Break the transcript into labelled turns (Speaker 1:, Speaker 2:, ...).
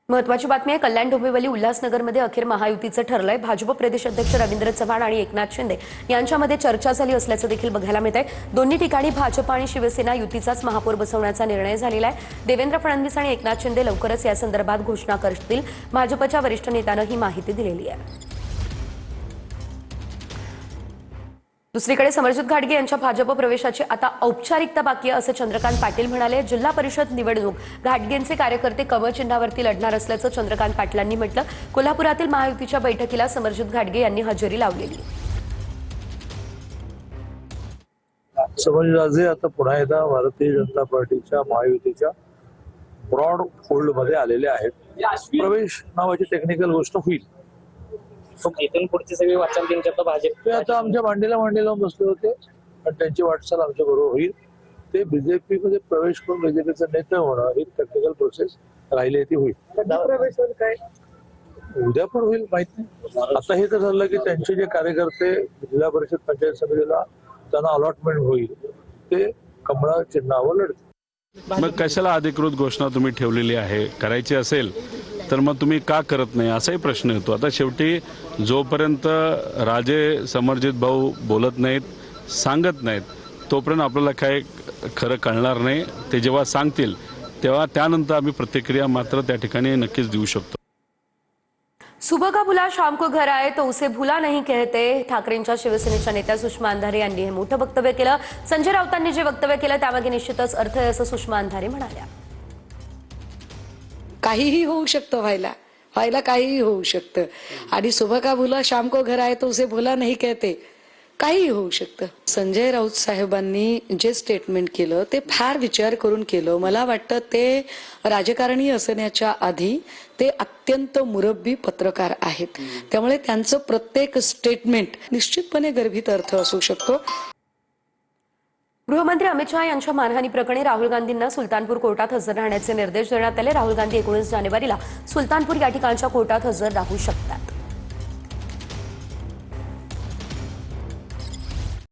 Speaker 1: महत्वाची बातमी आहे। कल्याण डोंबिवली उल्हासनगरमध्ये अखेर महायुतीचं ठरलंय। भाजप प्रदेश अध्यक्ष रवींद्र चव्हाण आणि एकनाथ शिंदे यांच्यामध्ये चर्चा झाली असल्याचं देखील बघायला मिळतंय। दोन्ही ठिकाणी भाजप आणि शिवसेना युतीचाच महापौर बसवण्याचा निर्णय झालेला आहे। देवेंद्र फडणवीस आणि एकनाथ शिंदे लवकरच या संदर्भात घोषणा करतील। भाजपच्या वरिष्ठ नेत्यानं ही माहिती दिलेली आहे। दुसरीकडे समरजित घाटगे यांच्या भाजप प्रवेशाची आता औपचारिकता बाकी आहे असं चंद्रकांत पाटील म्हणाले। जिल्हा परिषद निवडणूक घाटगेंचे कार्यकर्ते कमळ चिन्हावरती लढणार असल्याचं चंद्रकांत पाटलांनी म्हटलं। कोल्हापुरातील महायुतीच्या बैठकीला समरजित घाटगे यांनी हजेरी लावलेली।
Speaker 2: समरजितराजे आता पुन्हा एकदा भारतीय जनता पार्टीच्या महायुतीच्या ब्रॉड फोल्ड मध्ये आलेले आहेत। प्रवेश नावाची टेक्निकल गोष्ट होईल।
Speaker 3: इथून पुढची सगळी वाटचाल त्यांच्या भाजप
Speaker 2: आता आमच्या मांडीला बसले होते आणि त्यांची वाटचाल आमच्या बरोबर होईल। ते बीजेपी मध्ये प्रवेश करून बीजेपीचं नेते होणं ही टेक्निकल प्रोसेस राहिली ती होईल।
Speaker 3: काय
Speaker 2: उद्या पण होईल माहित नाही। आता हे तर झालं की त्यांचे जे कार्यकर्ते जिल्हा परिषद पंचायत समितीला त्यांना अलॉटमेंट होईल ते कमळा चिन्हावर लढतील।
Speaker 4: मग कशाला अधिकृत घोषणा तुम्ही ठेवलेली आहे? करायची असेल तर मग तुम्ही का करत नाही असाही प्रश्न येतो। आता शेवटी जोपर्यंत राजे समरजित भाऊ बोलत नाहीत, सांगत नाहीत, तोपर्यंत आपल्याला काय खरं कळणार नाही। ते जेव्हा सांगतील तेव्हा त्यानंतर आम्ही प्रतिक्रिया मात्र त्या ठिकाणी नक्कीच देऊ शकतो।
Speaker 1: सुबह का बुला शाम को घर आए तो उसे भुला नहीं कहते। ठाकरेंच्या शिवसेनेच्या नेत्या सुषमा अंधारे यांनी हे मोठं वक्तव्य केलं। संजय राऊतांनी जे वक्तव्य केलं त्यामागे निश्चितच अर्थ आहे असं सुषमा अंधारे म्हणाल्या।
Speaker 5: काहीही होऊ शकतं, व्हायला काहीही होऊ शकतं। आणि सुबह का बुला शाम को घर आए तो उसे भुला नहीं कहते, काहीही होऊ शकतं। संजय राऊत साहेबांनी जे स्टेटमेंट केलं ते फार विचार करून केलं। मला वाटतं ते राजकारणी असण्याच्या आधी ते अत्यंत मुरब्बी पत्रकार आहेत, त्यामुळे त्यांचं प्रत्येक स्टेटमेंट निश्चितपणे गर्भित अर्थ असू शकतो।
Speaker 1: गृहमंत्री अमित शहा यांच्या मानहानी प्रकरणी राहुल गांधींना सुलतानपूर कोर्टात हजर राहण्याचे निर्देश देण्यात आले। राहुल गांधी 19 जानेवारीला सुलतानपूर या ठिकाणच्या कोर्टात हजर राहू शकतात।